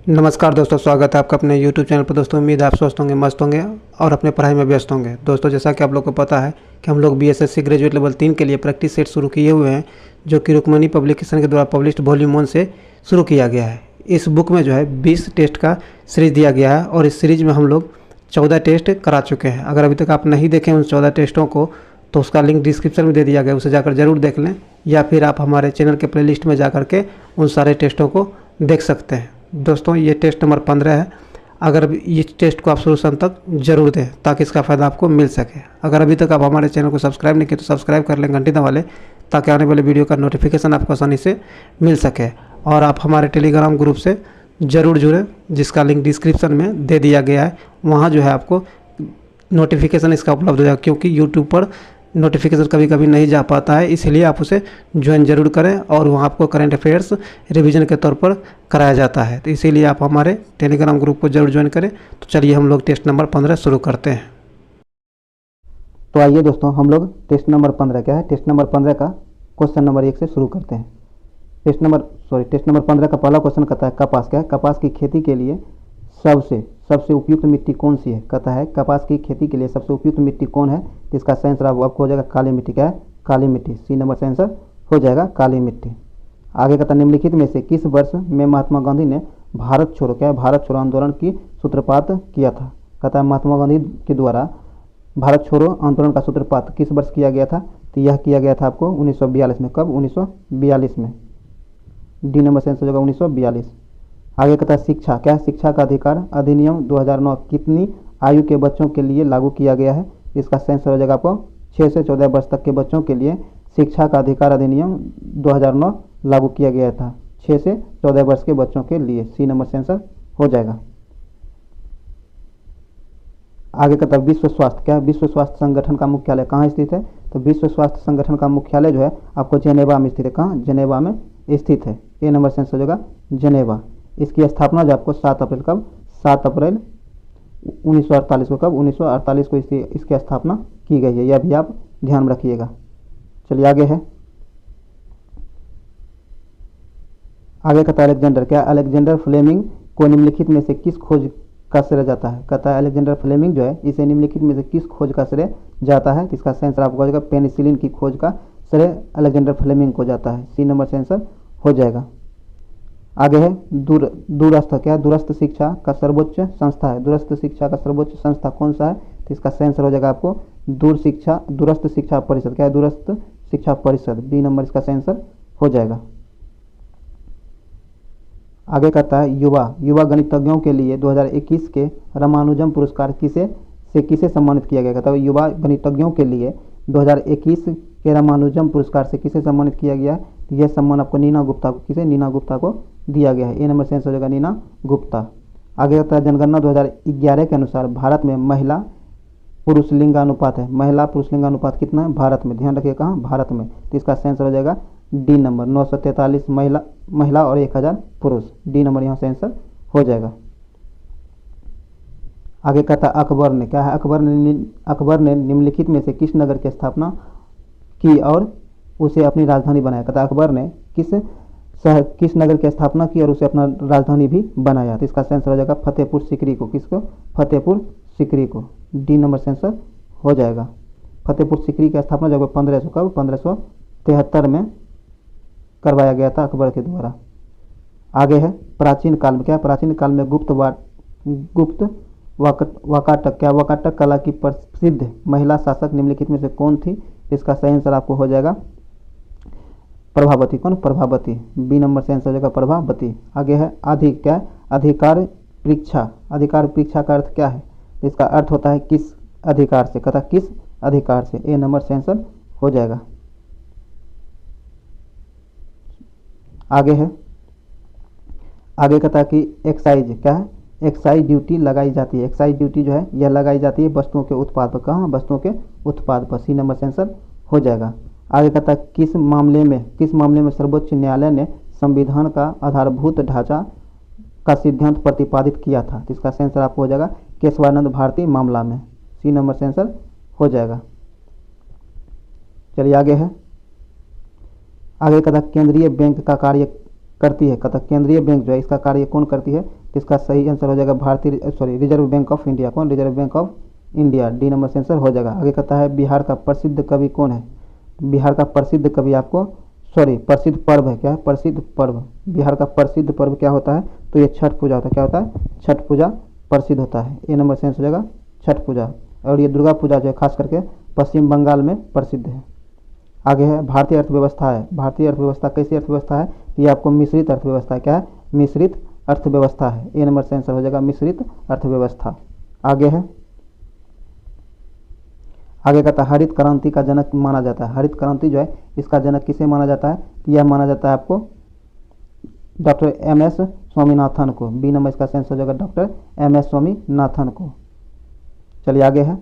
नमस्कार दोस्तों, स्वागत है आपका अपने YouTube चैनल पर। दोस्तों उम्मीद है आप स्वस्थ होंगे, मस्त होंगे और अपने पढ़ाई में व्यस्त होंगे। दोस्तों जैसा कि आप लोग को पता है कि हम लोग BSSC ग्रेजुएट लेवल 3 के लिए प्रैक्टिस सेट शुरू किए हुए हैं, जो कि रुक्मणी पब्लिकेशन के द्वारा पब्लिश्ड वॉल्यूम 1 से शुरू किया गया है। इस बुक में जो है 20 टेस्ट का सीरीज दिया गया है और इस सीरीज में हम लोग 14 टेस्ट करा चुके हैं। अगर अभी तक आप नहीं देखें उन 14 टेस्टों को तो उसका लिंक डिस्क्रिप्शन में दे दिया गया है, उसे जाकर जरूर देख लें, या फिर आप हमारे चैनल के प्लेलिस्ट में जा के उन सारे टेस्टों को देख सकते हैं। दोस्तों ये टेस्ट नंबर 15 है। अगर इस टेस्ट को आप शुरू से अंत तक जरूर दें ताकि इसका फ़ायदा आपको मिल सके। अगर अभी तक आप हमारे चैनल को सब्सक्राइब नहीं किए तो सब्सक्राइब कर लें घंटी दबा लें, ताकि आने वाले वीडियो का नोटिफिकेशन आपको आसानी से मिल सके। और आप हमारे टेलीग्राम ग्रुप से ज़रूर जुड़ें, जिसका लिंक डिस्क्रिप्शन में दे दिया गया है। वहाँ जो है आपको नोटिफिकेशन इसका उपलब्ध हो जाएगा, क्योंकि यूट्यूब पर नोटिफिकेशन कभी कभी नहीं जा पाता है, इसलिए आप उसे ज्वाइन जरूर करें। और वहाँ आपको करंट अफेयर्स रिवीजन के तौर पर कराया जाता है, तो इसीलिए आप हमारे टेलीग्राम ग्रुप को जरूर ज्वाइन करें। तो चलिए हम लोग टेस्ट नंबर 15 शुरू करते हैं। तो आइए दोस्तों, हम लोग टेस्ट नंबर 15 क्या है, टेस्ट नंबर 15 का क्वेश्चन नंबर 1 से शुरू करते हैं। टेस्ट नंबर 15 का पहला क्वेश्चन कहता है कपास क्या है, कपास की खेती के लिए सबसे उपयुक्त मिट्टी कौन सी है। कहता है कपास की खेती के लिए सबसे उपयुक्त मिट्टी कौन है, तो इसका आंसर आपको हो जाएगा काली मिट्टी। क्या है, काली मिट्टी। सी नंबर से आंसर हो जाएगा काली मिट्टी। आगे कहता है निम्नलिखित में से किस वर्ष में महात्मा गांधी ने भारत छोड़ो क्या है, भारत छोड़ो आंदोलन की सूत्रपात किया था। कहता है महात्मा गांधी के द्वारा भारत छोड़ो आंदोलन का सूत्रपात किस वर्ष किया गया था, तो यह किया गया था आपको 1942 में। कब, 1942 में। डी नंबर से आंसर हो जाएगा 1942। आगे कहता है शिक्षा क्या है, शिक्षा का अधिकार अधिनियम 2009 कितनी आयु के बच्चों के लिए लागू किया गया है। इसका आंसर हो जाएगा आपको 6 से 14 वर्ष तक के बच्चों के लिए शिक्षा का अधिकार अधिनियम 2009 लागू किया गया था, 6 से 14 वर्ष के बच्चों के लिए। सी नंबर से आंसर हो जाएगा। आगे कहता है विश्व स्वास्थ्य क्या है, विश्व स्वास्थ्य संगठन का मुख्यालय कहाँ स्थित है, तो विश्व स्वास्थ्य संगठन का मुख्यालय जो है आपको जेनेवा में स्थित है। कहाँ, जेनेवा में स्थित है। ए नंबर से आंसर हो जाएगा जेनेवा। इसकी स्थापना जो आपको 7 अप्रैल कब, 7 अप्रैल 1948 को, कब, 1948 को इसकी स्थापना की गई है। यह भी आप ध्यान में रखिएगा। चलिए आगे है, आगे कहता है अलेक्जेंडर क्या, अलेक्जेंडर फ्लेमिंग को निम्नलिखित में से किस खोज का श्रेय जाता है। कहता है अलेक्जेंडर फ्लेमिंग जो है इसे निम्नलिखित में से किस खोज का श्रेय जाता है, तो इसका आंसर आपको हो जाएगा पेनिसिलिन की खोज का श्रेय अलेक्जेंडर फ्लेमिंग को जाता है। सी नंबर से आंसर हो जाएगा। आगे है दूरस्थ क्या है, दूरस्थ शिक्षा का सर्वोच्च संस्था है, दूरस्थ शिक्षा का सर्वोच्च संस्था कौन सा है, तो इसका आंसर हो जाएगा आपको दूरस्थ शिक्षा परिषद। क्या है, दूरस्थ शिक्षा परिषद। बी नंबर इसका आंसर हो जाएगा। आगे कहता है युवा गणितज्ञों के लिए 2021 के रामानुजम पुरस्कार किसे सम्मानित किया गया। कहता है युवा गणितज्ञों के लिए 2021 के रामानुजम पुरस्कार से किसे सम्मानित किया गया है, तो यह सम्मान आपको नीना गुप्ता को दिया गया है। ए नंबर से आंसर हो जाएगा नीना गुप्ता। आगे कहता है जनगणना 2011 के अनुसार भारत में महिला पुरुष लिंगानुपात है, महिला पुरुष लिंगानुपात कितना है भारत में, ध्यान रखिए कहाँ, भारत में। तो इसका आंसर हो जाएगा डी नंबर, 943 महिला और 1000 पुरुष। डी नंबर यहाँ से आंसर हो जाएगा। आगे कहता है अकबर ने क्या है, अकबर ने निम्नलिखित में से किस नगर की स्थापना की और उसे अपनी राजधानी बनाया। कहता है अकबर ने किस नगर की स्थापना की और उसे अपना राजधानी भी बनाया, तो इसका आंसर हो जाएगा फतेहपुर सीकरी को। किसको, फतेहपुर सीकरी को। डी नंबर से आंसर हो जाएगा। फतेहपुर सीकरी की स्थापना जब 1573 में करवाया गया था अकबर के द्वारा। आगे है प्राचीन काल में क्या, प्राचीन काल में गुप्त वाकाटक क्या, वाकाटक कला की प्रसिद्ध महिला शासक निम्नलिखित में से कौन थी। इसका सही आंसर आपको हो जाएगा प्रभावती। कौन, प्रभावती। बी नंबर से आंसर हो जाएगा प्रभावती। आगे है अधिकार परीक्षा का अर्थ क्या है, इसका अर्थ होता है किस अधिकार से। कहता किस अधिकार से। ए नंबर से आंसर हो जाएगा। आगे है, आगे कहता है कि एक्साइज क्या है, एक्साइज ड्यूटी लगाई जाती है। एक्साइज ड्यूटी जो है यह लगाई जाती है वस्तुओं के उत्पाद पर। कहाँ, वस्तुओं के उत्पाद पर। सी नंबर से आंसर हो जाएगा। आगे कहता है किस मामले में सर्वोच्च न्यायालय ने संविधान का आधारभूत ढांचा का सिद्धांत प्रतिपादित किया था, तो इसका आंसर आपको हो जाएगा केशवानंद भारती मामला में। सी नंबर से आंसर हो जाएगा। चलिए आगे है, आगे कहता केंद्रीय बैंक का कार्य करती है? कहता केंद्रीय बैंक जो है इसका कार्य कौन करती है? तो इसका सही आंसर हो जाएगा रिजर्व बैंक ऑफ इंडिया। कौन? Reserve bank of India. D number से आंसर हो जाएगा। आगे कहता है बिहार का प्रसिद्ध कवि कौन है? बिहार का प्रसिद्ध कवि आपको प्रसिद्ध पर्व है। क्या है? प्रसिद्ध पर्व। बिहार का प्रसिद्ध पर्व क्या होता है? तो ये छठ पूजा होता है। क्या होता है? छठ पूजा प्रसिद्ध होता है। ए नंबर से आंसर हो जाएगा छठ पूजा। और ये दुर्गा पूजा जो है खास करके पश्चिम बंगाल में प्रसिद्ध है। आगे है भारतीय अर्थव्यवस्था है। भारतीय अर्थव्यवस्था कैसी अर्थव्यवस्था है? ये आपको मिश्रित अर्थव्यवस्था है। क्या है? मिश्रित अर्थव्यवस्था है। ए नंबर से आंसर हो जाएगा मिश्रित अर्थव्यवस्था। आगे है, आगे कहता है हरित क्रांति का जनक माना जाता है। हरित क्रांति जो है इसका जनक किसे माना जाता है? तो यह माना जाता है आपको डॉक्टर एम एस स्वामीनाथन को। बी नंबर इसका आंसर हो जाएगा डॉक्टर एम एस स्वामीनाथन को। चलिए आगे है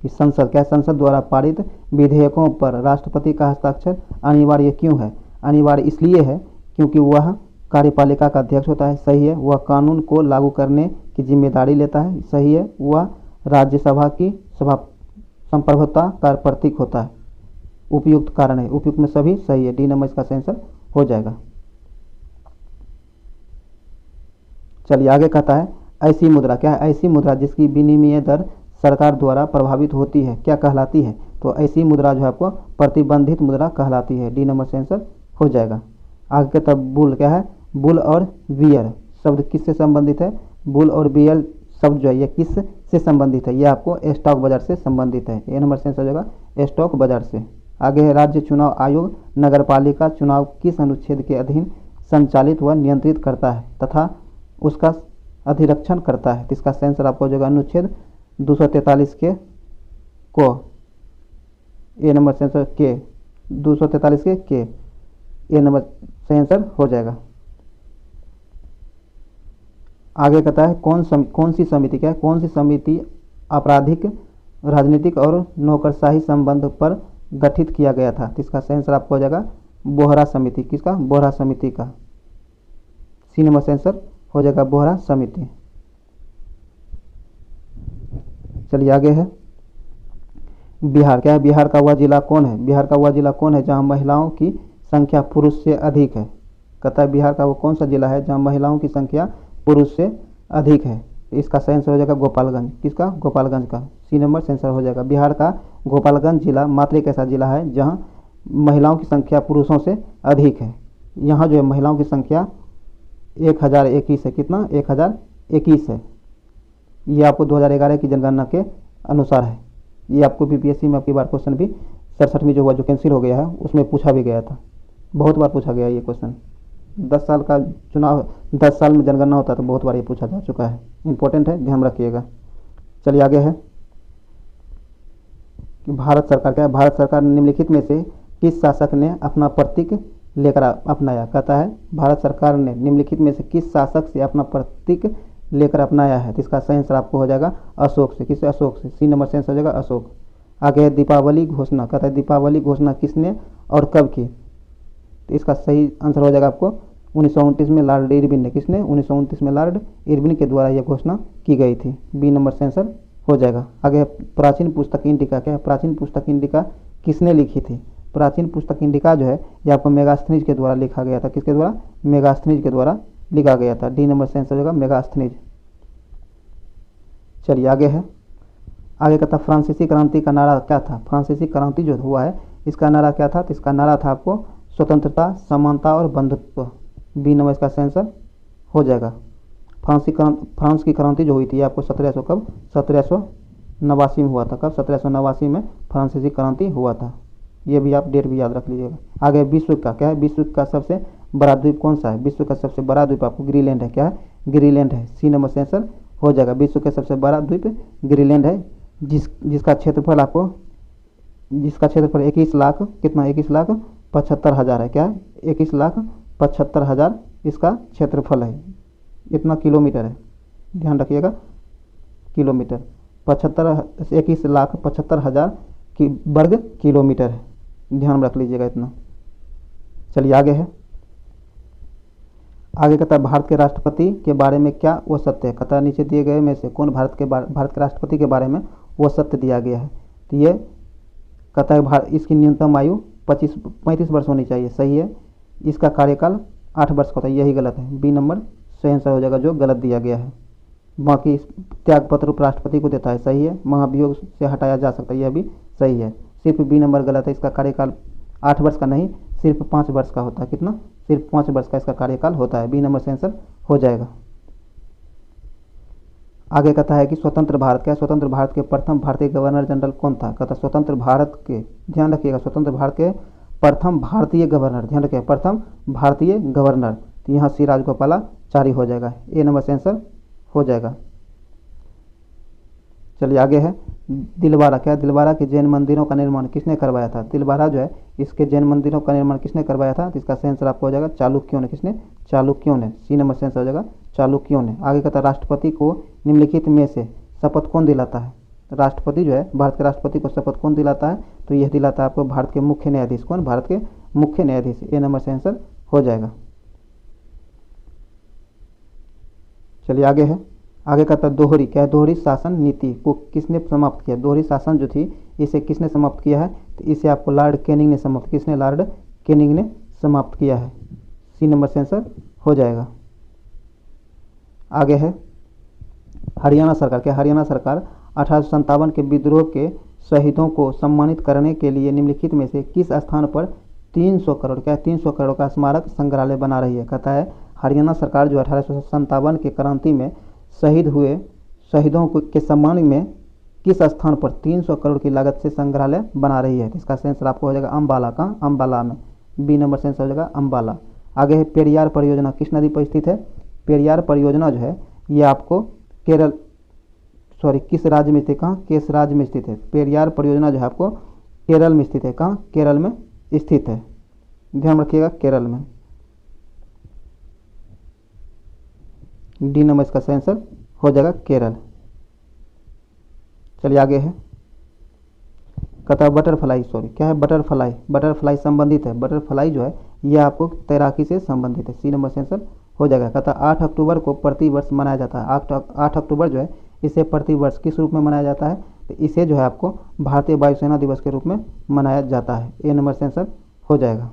कि संसद क्या है? संसद द्वारा पारित विधेयकों पर राष्ट्रपति का हस्ताक्षर अनिवार्य क्यों है? अनिवार्य इसलिए है क्योंकि वह कार्यपालिका का अध्यक्ष होता है। सही है। वह कानून को लागू करने की जिम्मेदारी लेता है। सही है। वह राज्यसभा की सभा संप्रभुता का प्रतीक होता है। उपयुक्त कारण है। उपयुक्त में सभी सही है। डी नंबर इसका आंसर हो जाएगा। चलिए आगे कहता है ऐसी मुद्रा क्या है? ऐसी मुद्रा जिसकी विनिमय दर सरकार द्वारा प्रभावित होती है क्या कहलाती है? तो ऐसी मुद्रा जो है आपको प्रतिबंधित मुद्रा कहलाती है। डी नंबर से आंसर हो जाएगा। आगे कहता है बुल क्या है? बुल और बियर शब्द किससे संबंधित है? बुल और बियर शब्द जो है ये किस से संबंधित है? ये आपको स्टॉक बाजार से संबंधित है। ए नंबर से आंसर हो जाएगा स्टॉक बाजार से। आगे है राज्य चुनाव आयोग नगरपालिका चुनाव किस अनुच्छेद के अधीन संचालित व नियंत्रित करता है तथा उसका अधिरक्षण करता है? तो इसका आंसर आपको हो जाएगा अनुच्छेद 243 के को। ए नंबर से आंसर के 243 के ए नंबर से आंसर हो जाएगा। आगे कहता है कौन सी समिति क्या है? कौन सी समिति आपराधिक राजनीतिक और नौकरशाही संबंध पर गठित किया गया था? तो इसका आंसर आपको हो जाएगा बोहरा समिति। किसका? बोहरा समिति का। सी नंबर से आंसर हो जाएगा बोहरा समिति। चलिए आगे है बिहार क्या है? बिहार का वह जिला कौन है? बिहार का वह जिला कौन है जहां महिलाओं की संख्या पुरुष से अधिक है? कहता है बिहार का वो कौन सा जिला है जहां महिलाओं की संख्या पुरुष से अधिक है? इसका आंसर हो जाएगा गोपालगंज। किसका? गोपालगंज का। सी नंबर से आंसर हो जाएगा। बिहार का गोपालगंज जिला मात्र एक ऐसा जिला है जहां महिलाओं की संख्या पुरुषों से अधिक है। यहाँ जो है महिलाओं की संख्या 1021 है। कितना? 1021 है। ये आपको 2011 की जनगणना के अनुसार है। ये आपको बीपीएससी में आपकी बार क्वेश्चन भी 67 में जो हुआ जो कैंसिल हो गया है उसमें पूछा भी गया था। बहुत बार पूछा गया ये क्वेश्चन। 10 साल का चुनाव 10 साल में जनगणना होता है तो बहुत बार ये पूछा जा चुका है। इंपॉर्टेंट है, ध्यान रखिएगा। चलिए आगे है कि भारत सरकार क्या है? भारत सरकार निम्नलिखित में से किस शासक ने अपना प्रतीक लेकर अपनाया? कहता है भारत सरकार ने निम्नलिखित में से किस शासक से अपना प्रतीक लेकर अपनाया है? तो इसका सही आंसर आपको हो जाएगा अशोक से। किससे? अशोक से। सी नंबर से आंसर हो जाएगा अशोक। आगे है दीपावली घोषणा। कहता है दीपावली घोषणा किसने और कब की? तो इसका सही आंसर हो जाएगा आपको 1929 में लॉर्ड इरविन ने। किसने? 1929 में लॉर्ड इरविन के द्वारा यह घोषणा की गई थी। बी नंबर से आंसर हो जाएगा। आगे है प्राचीन पुस्तक इंडिका क्या है? प्राचीन पुस्तक इंडिका किसने लिखी थी? प्राचीन पुस्तक इंडिका जो है यह आपको मेगास्थनीज के द्वारा लिखा गया था। किसके द्वारा? मेगास्थनीज के द्वारा लिखा गया था। डी नंबर से आंसर होगा मेगास्थनीज। चलिए आगे है, आगे कहता फ्रांसीसी क्रांति का नारा क्या था? फ्रांसीसी क्रांति जो हुआ है इसका नारा क्या था? तो इसका नारा था आपको स्वतंत्रता, समानता और बंधुत्व। बी नंबर इसका आंसर हो जाएगा। फ्रांस की क्रांति जो हुई थी आपको 1789 में हुआ था। कब? 1789 में फ्रांसीसी क्रांति हुआ था। ये भी आप डेट भी याद रख लीजिएगा। आगे विश्व का क्या है? विश्व का सबसे बड़ा द्वीप कौन सा है? विश्व का सबसे बड़ा द्वीप आपको ग्रीनलैंड है। क्या है? ग्रीनलैंड है। सी नंबर से आंसर हो जाएगा। विश्व का सबसे बड़ा द्वीप ग्रीनलैंड है जिसका क्षेत्रफल आपको 21 लाख कितना? 21,75,000 है। क्या है? 21,75,000 इसका क्षेत्रफल है। इतना किलोमीटर है, ध्यान रखिएगा किलोमीटर। 21,75,000 की वर्ग किलोमीटर है, ध्यान रख लीजिएगा इतना। चलिए आगे है, आगे कहता है भारत के राष्ट्रपति के बारे में क्या वो सत्य है? कहता है नीचे दिए गए में से कौन भारत के राष्ट्रपति के बारे में वो सत्य दिया गया है? तो ये कहता है इसकी न्यूनतम आयु 35 वर्ष होनी चाहिए। सही है। इसका कार्यकाल 8 वर्ष का होता है, यही गलत है। बी नंबर सही आंसर हो जाएगा, जो गलत दिया गया है। बाकी त्यागपत्र उपराष्ट्रपति को देता है, सही है। महाभियोग से हटाया जा सकता है, यह भी सही है। सिर्फ बी नंबर गलत है, इसका कार्यकाल 8 वर्ष का नहीं, सिर्फ 5 वर्ष का होता है। कितना? सिर्फ 5 वर्ष का इसका कार्यकाल होता है। बी नंबर से आंसर हो जाएगा। आगे कहता है कि स्वतंत्र भारत क्या है? स्वतंत्र भारत के प्रथम भारतीय गवर्नर जनरल कौन था? कहता है स्वतंत्र भारत के, ध्यान रखिएगा, स्वतंत्र भारत के प्रथम भारतीय गवर्नर, ध्यान रखिएगा, प्रथम भारतीय गवर्नर, तो यहाँ सी राजगोपालाचारी हो जाएगा। ए नंबर से आंसर हो जाएगा। चलिए आगे है दिलवारा क्या? दिलवारा के जैन मंदिरों का निर्माण किसने करवाया था? दिलवारा जो है इसके जैन मंदिरों का निर्माण किसने करवाया था? तो इसका सही आंसर आपको हो जाएगा चालुक्यों ने। किसने? चालुक्यों ने। सी नंबर से आंसर हो जाएगा चालुक्यों ने। आगे कहता है राष्ट्रपति को निम्नलिखित में से शपथ कौन दिलाता है? राष्ट्रपति जो है, भारत के राष्ट्रपति को शपथ कौन दिलाता है? तो यह दिलाता है आपको भारत के मुख्य न्यायाधीश। कौन? भारत के मुख्य न्यायाधीश। ए नंबर से आंसर हो जाएगा। चलिए आगे है, आगे कहता है दोहरी क्या है? दोहरी शासन नीति को किसने समाप्त किया? दोहरी शासन जो थी इसे किसने समाप्त किया है? तो इसे आपको लॉर्ड कैनिंग ने समाप्त, किसने? लॉर्ड कैनिंग ने समाप्त किया है। सी नंबर से आंसर हो जाएगा। आगे है हरियाणा सरकार क्या? हरियाणा सरकार 1857 के विद्रोह के शहीदों को सम्मानित करने के लिए निम्नलिखित में से किस स्थान पर 300 करोड़ क्या? 300 करोड़ का स्मारक संग्रहालय बना रही है। कहता है हरियाणा सरकार जो 1857 के क्रांति में शहीद हुए शहीदों के सम्मान में किस स्थान पर 300 करोड़ की लागत से संग्रहालय बना रही है? इसका आंसर आपको हो जाएगा अम्बाला का, अम्बाला में। बी नंबर से आंसर हो जाएगा अम्बाला। आगे है पेरियार परियोजना किस नदी पर स्थित है? पेरियार परियोजना जो है ये आपको केरल, सॉरी किस राज्य में स्थित? कहाँ? किस राज्य में स्थित है? पेरियार परियोजना जो है आपको केरल में स्थित है। कहाँ? केरल में स्थित है, ध्यान रखिएगा, केरल में। डी नंबर इसका सही आंसर हो जाएगा केरल। चलिए आगे है, कहता है बटरफ्लाई, सॉरी क्या है? बटरफ्लाई, बटरफ्लाई संबंधित है। बटरफ्लाई जो है यह आपको तैराकी से संबंधित है। सी नंबर से आंसर हो जाएगा। कहता है 8 अक्टूबर को प्रतिवर्ष मनाया जाता है। 8 अक्टूबर जो है इसे प्रतिवर्ष किस रूप में मनाया जाता है? तो इसे जो है आपको भारतीय वायुसेना दिवस के रूप में मनाया जाता है। ए नंबर से आंसर हो जाएगा।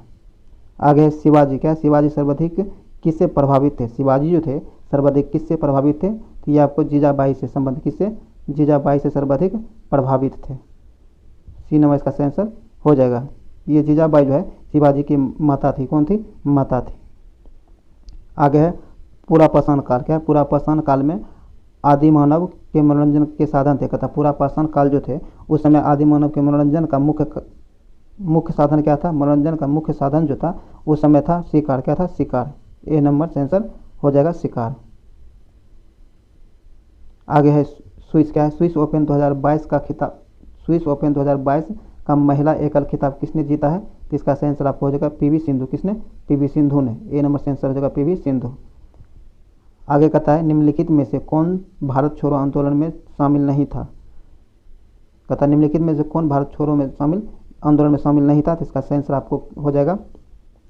आगे है शिवाजी क्या? शिवाजी सर्वाधिक किससे प्रभावित थे? शिवाजी जो थे सर्वाधिक किससे प्रभावित थे? तो ये आपको जीजाबाई से संबंधित, किससे? जीजाबाई से सर्वाधिक प्रभावित थे। सी नंबर इसका सही आंसर हो जाएगा। ये जीजाबाई जो है शिवाजी की माता थी। कौन थी? माता थी। आगे है पुरापाषाण काल क्या है? पुरापाषाण काल में आदि मानव के मनोरंजन के साधन थे। कहता पुरापाषाण काल जो थे उस समय आदि मानव के मनोरंजन का मुख्य साधन क्या था? मनोरंजन का मुख्य साधन जो था उस समय था शिकार। क्या था? शिकार। ए नंबर से आंसर हो जाएगा शिकार। आगे है स्विस क्या है? स्विस ओपन 2022 का खिताब, स्विस ओपन 2022 का महिला एकल खिताब किसने जीता है? तो इसका सही आंसर आपको हो जाएगा पीवी सिंधु। किसने? पीवी सिंधु ने। ए नंबर से आंसर हो जाएगा पीवी सिंधु। आगे कहता है निम्नलिखित में से कौन भारत छोड़ो आंदोलन में शामिल नहीं था? कहता है निम्नलिखित में से कौन भारत छोड़ो में शामिल आंदोलन में शामिल नहीं था? तो इसका सही आंसर आपको हो जाएगा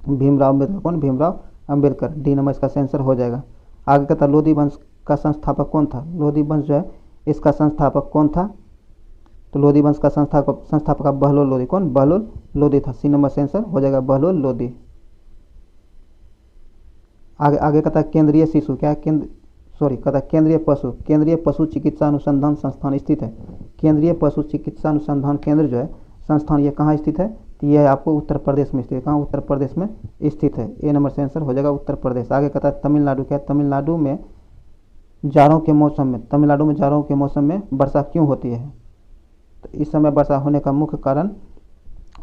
भीमराव अम्बेडकर। कौन? भीमराव अम्बेडकर। डी नंबर इसका सही आंसर हो जाएगा। आगे कहता है लोधी वंश का संस्थापक कौन था? लोधी वंश जो है इसका संस्थापक कौन था? तो लोधी वंश का संस्थापक बहलोल लोधी। कौन? बहलोल लोधी था। सी नंबर से आंसर हो जाएगा बहलोल लोधी। आगे कहता है केंद्रीय शिशु क्या है? कहता है केंद्रीय पशु चिकित्सा अनुसंधान संस्थान स्थित है। केंद्रीय पशु चिकित्सा अनुसंधान केंद्र जो है संस्थान ये कहाँ स्थित है? तो यह आपको उत्तर प्रदेश में स्थित है। कहाँ? उत्तर प्रदेश में स्थित है। ए नंबर से आंसर हो जाएगा उत्तर प्रदेश। आगे कहता है तमिलनाडु क्या है? तमिलनाडु में जाड़ों के मौसम में वर्षा क्यों होती है? तो इस समय वर्षा होने का मुख्य कारण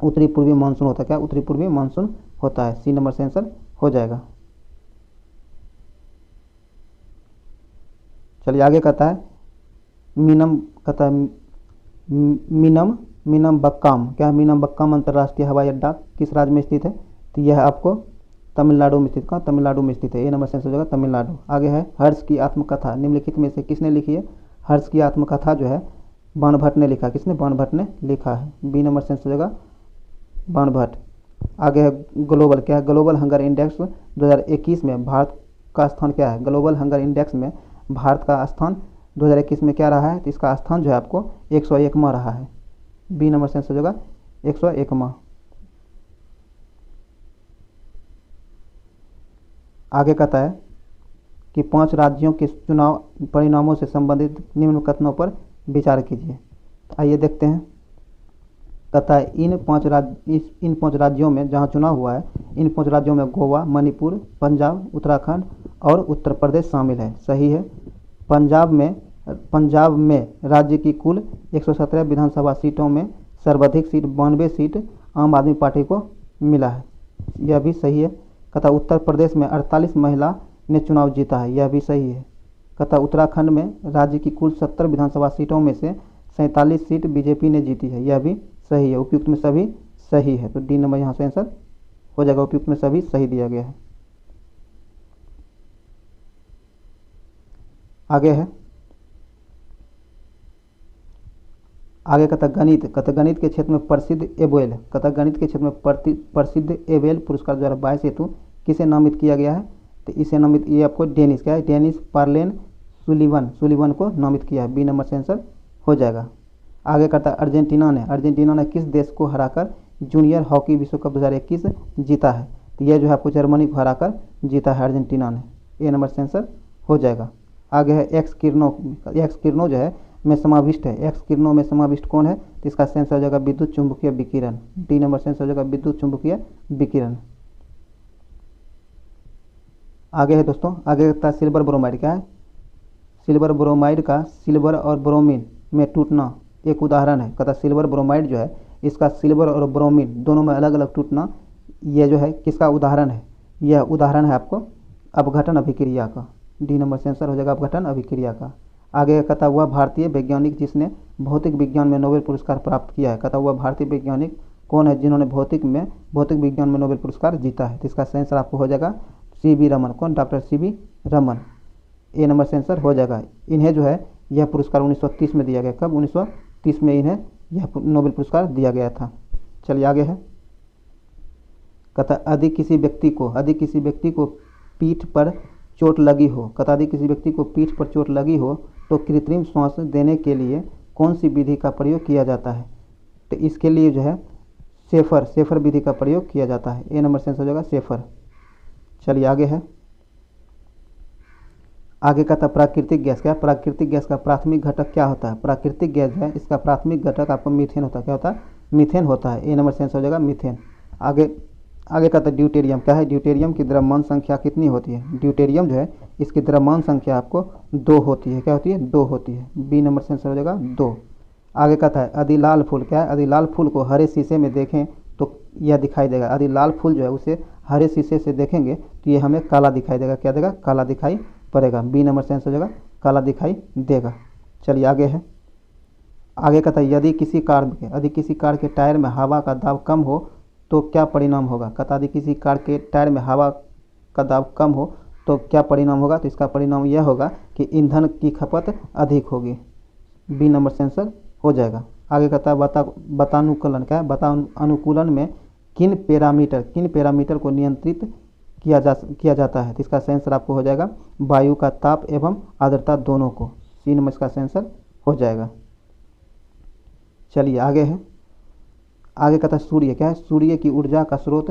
उत्तरी पूर्वी मानसून होता है। क्या? उत्तरी पूर्वी मानसून होता है। सी नंबर से आंसर हो जाएगा। चलिए आगे कहता है मीनमबक्काम क्या? मीनमबक्काम अंतर्राष्ट्रीय हवाई अड्डा किस राज्य में स्थित है? तो यह आपको तमिलनाडु में स्थित। कहाँ? तमिलनाडु में स्थित है। ए नंबर से आंसर हो जाएगा तमिलनाडु। आगे है हर्ष की आत्मकथा निम्नलिखित में से किसने लिखी है? हर्ष की आत्मकथा जो है बाणभट्ट ने लिखा। किसने? बाणभट्ट ने लिखा है। बी नंबर से आंसर हो जाएगा बाणभट्ट। आगे है ग्लोबल क्या है? ग्लोबल हंगर इंडेक्स 2021 में भारत का स्थान क्या है? ग्लोबल हंगर इंडेक्स में भारत का स्थान 2021 में क्या रहा है? तो इसका स्थान जो है आपको 101वां रहा है। बी नंबर से आंसर हो जाएगा 101वां। आगे कहता है कि 5 राज्यों के चुनाव परिणामों से संबंधित निम्न कथनों पर विचार कीजिए। आइए देखते हैं। कहता है इन 5 राज्यों में जहां चुनाव हुआ है, इन 5 राज्यों में गोवा, मणिपुर, पंजाब, उत्तराखंड और उत्तर प्रदेश शामिल है। सही है। पंजाब में राज्य की कुल 117 विधानसभा सीटों में सर्वाधिक सीट 92 सीट आम आदमी पार्टी को मिला है। यह भी सही है। कहता उत्तर प्रदेश में 48 महिला ने चुनाव जीता है। यह भी सही है। कहता उत्तराखंड में राज्य की कुल 70 विधानसभा सीटों में से 47 सीट बीजेपी ने जीती है। यह भी सही है। उपयुक्त में सभी सही है, तो डी नंबर यहाँ से आंसर हो जाएगा। उपयुक्त में सभी सही दिया गया है। आगे है, आगे कहता गणित। कहता गणित के क्षेत्र में प्रसिद्ध एबेल, कहता गणित के क्षेत्र में प्रसिद्ध एबेल पुरस्कार 2022 हेतु किसे नामित किया गया है? तो इसे नामित, ये आपको डेनिस, क्या है, डेनिस पार्लेन सुलिवन को नामित किया है। बी नंबर से आंसर हो जाएगा। आगे करता अर्जेंटीना ने किस देश को हराकर जूनियर हॉकी विश्व कप 2021 जीता है? तो यह जो है आपको जर्मनी को हराकर जीता है अर्जेंटीना ने। ए नंबर से आंसर हो जाएगा। आगे है एक्स किरणों जो है में समाविष्ट है। एक्स किरणों में समाविष्ट कौन है? तो इसका आंसर हो जाएगा विद्युत चुंबकीय विकिरण। डी नंबर से आंसर हो जाएगा विद्युत चुंबकीय विकिरण। आगे है दोस्तों, आगे कहता है सिल्वर ब्रोमाइड। क्या है? सिल्वर ब्रोमाइड का सिल्वर और ब्रोमीन में टूटना एक उदाहरण है। कहता सिल्वर ब्रोमाइड जो है इसका सिल्वर और ब्रोमीन दोनों में अलग अलग टूटना, यह जो है किसका उदाहरण है? यह उदाहरण है आपको अपघटन अभिक्रिया का। डी नंबर से आंसर हो जाएगा अपघटन अभिक्रिया का। आगे कहता हुआ भारतीय वैज्ञानिक जिसने भौतिक विज्ञान में नोबेल पुरस्कार प्राप्त किया है। कहता हुआ भारतीय वैज्ञानिक कौन है जिन्होंने भौतिक विज्ञान में नोबेल पुरस्कार जीता है? तो इसका आंसर आपको हो जाएगा सीवी रमन। कौन? Doctor CV Raman. A number से आंसर हो जाएगा। इन्हें जो है यह पुरस्कार 1930 में दिया गया। कब? 1930 में इन्हें यह नोबेल पुरस्कार दिया गया था। चलिए आगे है। कहता यदि किसी व्यक्ति को पीठ पर चोट लगी हो, कहता यदि किसी व्यक्ति को पीठ पर चोट लगी हो तो कृत्रिम श्वास देने के लिए कौन सी विधि का प्रयोग किया जाता है? तो इसके लिए जो है सेफर विधि का प्रयोग किया जाता है। ए नंबर से आंसर हो जाएगा सेफर। चलिए आगे है। आगे कहता प्राकृतिक गैस। क्या? प्राकृतिक गैस का प्राथमिक घटक क्या होता है? प्राकृतिक गैस है इसका प्राथमिक घटक आपको मीथेन होता है। क्या होता है? मीथेन होता है। ए नंबर से आंसर हो जाएगा मीथेन। आगे कहता है ड्यूटेरियम। क्या है? ड्यूटेरियम की द्रव्यमान संख्या कितनी होती है? ड्यूटेरियम जो है इसकी द्रव्यमान संख्या आपको 2 होती है। क्या होती है? 2 होती है। बी नंबर से आंसर हो जाएगा 2। आगे कहता है यदि लाल फूल, क्या है, यदि लाल फूल को हरे शीशे में देखें तो यह दिखाई देगा। यदि लाल फूल जो है उसे हरे शीशे से देखेंगे तो ये हमें काला दिखाई देगा। क्या देगा? काला दिखाई पड़ेगा। बी नंबर से आंसर हो जाएगा काला दिखाई देगा। चलिए आगे है। आगे कहता है यदि किसी कार के टायर में हवा का दाब कम हो तो क्या परिणाम होगा? कहता यदि किसी कार के टायर में हवा का दाब कम हो तो क्या परिणाम होगा? तो इसका परिणाम यह होगा कि ईंधन की खपत अधिक होगी। बी नंबर से आंसर हो जाएगा। आगे कहता है बतानुकूलन। क्या है? बतानुकूलन में किन पैरामीटर को नियंत्रित किया जाता है? तो इसका आंसर आपको हो जाएगा वायु का ताप एवं आर्द्रता दोनों को। सी नंबर इसका आंसर हो जाएगा। चलिए आगे है। आगे कहता है सूर्य। क्या है? सूर्य की ऊर्जा का स्रोत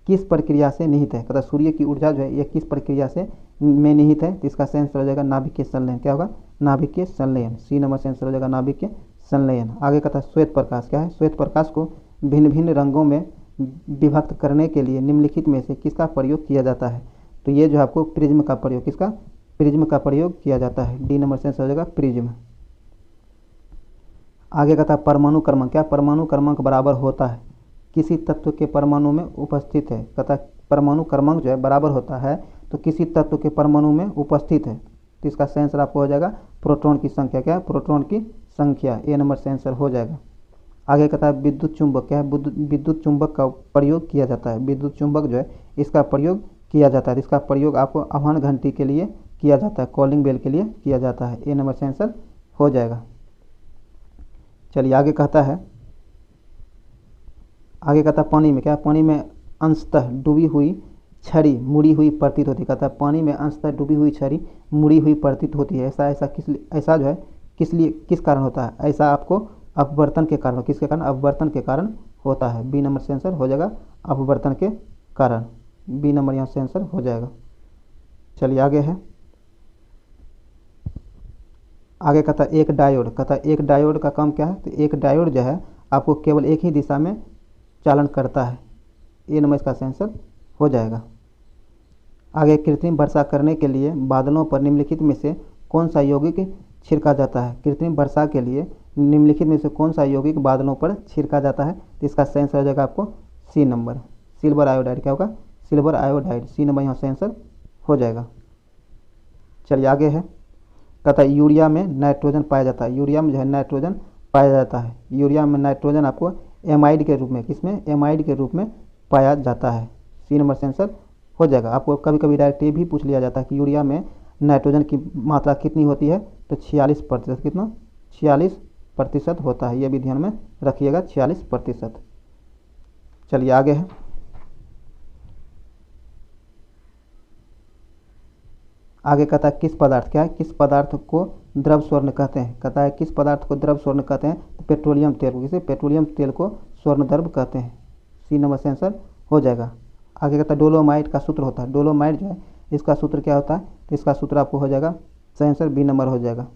किस प्रक्रिया से निहित है? कहता सूर्य की ऊर्जा जो है यह किस प्रक्रिया से में निहित है? तो इसका आंसर हो जाएगा नाभिकीय संलयन। क्या होगा? नाभिकीय संलयन। सी नंबर से आंसर हो जाएगा नाभिकीय संलयन। आगे कहता है श्वेत प्रकाश। क्या है? श्वेत प्रकाश को भिन्न भिन्न रंगों में विभक्त करने के लिए निम्नलिखित में से किसका प्रयोग किया जाता है? तो ये जो आपको प्रिज्म का प्रयोग, किसका? प्रिज्म का प्रयोग किया जाता है। डी नंबर से आंसर हो जाएगा प्रिज्म। आगे कहता है परमाणु क्रमांक। क्या? परमाणु क्रमांक बराबर होता है किसी तत्व के परमाणु में उपस्थित है। कहता है परमाणु क्रमांक जो है बराबर होता है तो किसी तत्व के परमाणु में उपस्थित है। तो इसका आंसर आपको हो जाएगा प्रोटॉन की संख्या। क्या है? प्रोटॉन की संख्या। ए नंबर से आंसर हो जाएगा। आगे कहता है विद्युत चुंबक। क्या है? विद्युत चुंबक का प्रयोग किया जाता है। विद्युत चुंबक जो है इसका प्रयोग किया जाता है। इसका प्रयोग आपको आह्वान घंटी के लिए किया जाता है, कॉलिंग बेल के लिए किया जाता है। ए नंबर से आंसर हो जाएगा। चलिए आगे कहता है पानी में। क्या? पानी में अंशतः डूबी हुई छड़ी मुड़ी हुई प्रतीत होती है। कहता है पानी में अंशतः डूबी हुई छड़ी मुड़ी हुई प्रतीत होती है। ऐसा जो है किस कारण होता है? ऐसा आपको अपवर्तन के कारण। किसके कारण? अपवर्तन के कारण होता है। बी नंबर से आंसर हो जाएगा अपवर्तन के कारण। बी नंबर यहाँ से आंसर हो जाएगा। चलिए आगे है, आगे कहता है एक डायोड। कहता है एक डायोड का काम क्या है, तो एक डायोड जो है आपको केवल एक ही दिशा में चालन करता है। ये नंबर इसका आंसर हो जाएगा। आगे कृत्रिम वर्षा करने के लिए बादलों पर निम्नलिखित में से कौन सा यौगिक छिड़का जाता है। कृत्रिम वर्षा के लिए निम्नलिखित में से कौन सा यौगिक बादलों पर छिड़का जाता है, तो इसका आंसर हो जाएगा आपको सी नंबर, सिल्वर आयोडाइड। क्या होगा, सिल्वर आयोडाइड, सी नंबर यहाँ से आंसर हो जाएगा। चलिए आगे है, कहता है यूरिया में नाइट्रोजन पाया जाता है। यूरिया में जो है नाइट्रोजन पाया जाता है। यूरिया में नाइट्रोजन आपको एमाइड के रूप में, किसमें, एमाइड के रूप में पाया जाता है। सी नंबर से आंसर हो जाएगा। आपको कभी कभी डायरेक्ट ये भी पूछ लिया जाता है कि यूरिया में नाइट्रोजन की मात्रा कितनी होती है, तो 46%। कितना, 46% होता है। ये भी ध्यान में रखिएगा, 46%। चलिए आगे है, आगे कहता है किस पदार्थ, क्या है, किस पदार्थ को द्रव स्वर्ण कहते हैं। कहता है किस पदार्थ को द्रव स्वर्ण कहते हैं, तो पेट्रोलियम तेल को, किसे, पेट्रोलियम तेल को स्वर्ण द्रव कहते हैं। सी नंबर से आंसर हो जाएगा। आगे कहता है डोलोमाइट का सूत्र होता है। डोलोमाइट जो है इसका सूत्र क्या होता है, तो इसका सूत्र आपको हो जाएगा, सही आंसर बी नंबर हो जाएगा।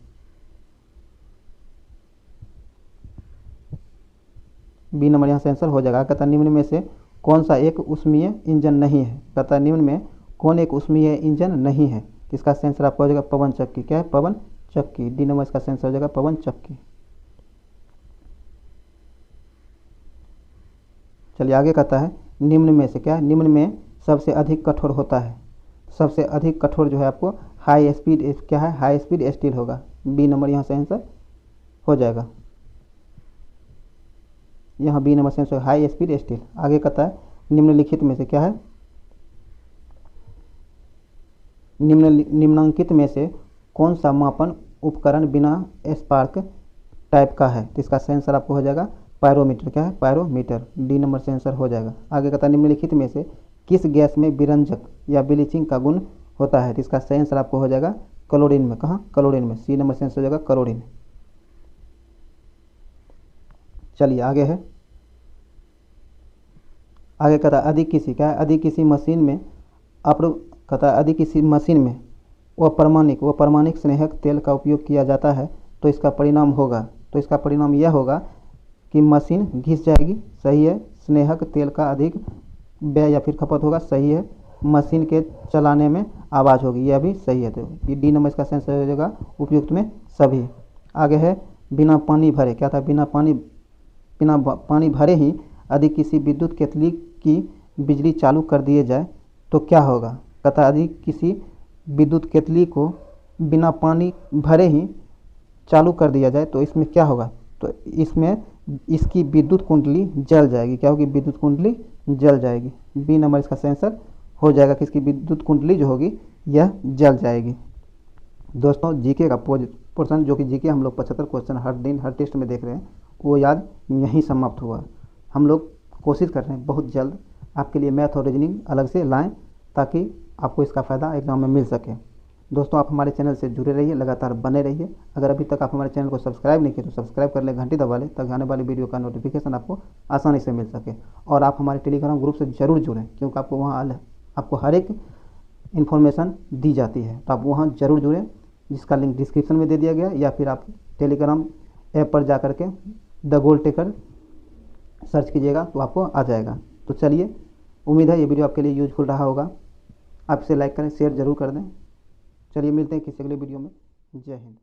बी नंबर यहाँ से आंसर हो जाएगा। कहता है निम्न में से कौन सा एक ऊष्मीय इंजन नहीं है। कहता है निम्न में कौन एक ऊष्मीय इंजन नहीं है, तो इसका आंसर आपको हो जाएगा पवन चक्की। क्या है, पवन चक्की। डी नंबर इसका आंसर हो जाएगा पवन चक्की। चलिए आगे कहता है निम्न में से, क्या है, निम्न में सबसे अधिक कठोर होता है। सबसे अधिक कठोर जो है आपको हाई स्पीड, क्या है, हाई स्पीड स्टील होगा। बी नंबर यहाँ से आंसर हो जाएगा। यहाँ बी नंबर से आंसर हाई स्पीड स्टील। आगे कहता है निम्नलिखित में से, क्या है, निम्नांकित में से कौन सा मापन उपकरण बिना स्पार्क टाइप का है, तो इसका आंसर आपको हो जाएगा पायरोमीटर। क्या है, पायरोमीटर। डी नंबर से आंसर हो जाएगा। आगे कहता है निम्नलिखित में से किस गैस में विरंजक या ब्लीचिंग का गुण होता है, तो इसका सही आंसर आपको हो जाएगा क्लोरीन में। कहाँ, क्लोरीन में। सी नंबर से आंसर हो जाएगा क्लोरीन। चलिए आगे है, आगे कहता है अधिक किसी, क्या है, अधिक किसी मशीन में कहता है अधिक किसी मशीन में अप्रमाणिक स्नेहक तेल का उपयोग किया जाता है, तो इसका परिणाम होगा, तो इसका परिणाम यह होगा कि मशीन घिस जाएगी। सही है। स्नेहक तेल का अधिक व्यय या फिर खपत होगा। सही है। मशीन के चलाने में आवाज़ होगी। यह भी सही है। तो डी नंबर इसका आंसर हो जाएगा उपयुक्त में सभी। आगे है बिना पानी भरे, क्या था, बिना पानी भरे ही अधिक किसी विद्युत केतली की बिजली चालू कर दिए जाए तो क्या होगा। कहता है अधिक किसी विद्युत केतली को बिना पानी भरे ही चालू कर दिया जाए तो इसमें क्या होगा, तो इसमें इसकी विद्युत कुंडली जल जाएगी। क्या होगी, विद्युत कुंडली जल जाएगी। बी नंबर इसका आंसर हो जाएगा कि इसकी विद्युत कुंडली जो होगी यह जल जाएगी। दोस्तों जीके का पोर्शन, जो कि जीके हम लोग 75 क्वेश्चन हर दिन हर टेस्ट में देख रहे हैं, वो याद यहीं समाप्त हुआ। हम लोग कोशिश कर रहे हैं बहुत जल्द आपके लिए मैथ और रीजनिंग अलग से लाएं ताकि आपको इसका फ़ायदा एग्जाम में मिल सके। दोस्तों आप हमारे चैनल से जुड़े रहिए, लगातार बने रहिए। अगर अभी तक आप हमारे चैनल को सब्सक्राइब नहीं किए तो सब्सक्राइब कर लें, घंटी दबा लें ताकि आने वाली वीडियो का नोटिफिकेशन आपको आसानी से मिल सके। और आप हमारे टेलीग्राम ग्रुप से ज़रूर जुड़ें क्योंकि आपको वहाँ आपको हर एक इन्फॉर्मेशन दी जाती है, तो आप वहाँ ज़रूर जुड़ें, जिसका लिंक डिस्क्रिप्शन में दे दिया गया, या फिर आप टेलीग्राम ऐप पर जा करके द गोल टेकर सर्च कीजिएगा तो आपको आ जाएगा। तो चलिए, उम्मीद है ये वीडियो आपके लिए यूजफुल रहा होगा। आप इसे लाइक करें, शेयर ज़रूर कर दें। चलिए मिलते हैं किसी अगले वीडियो में। जय हिंद।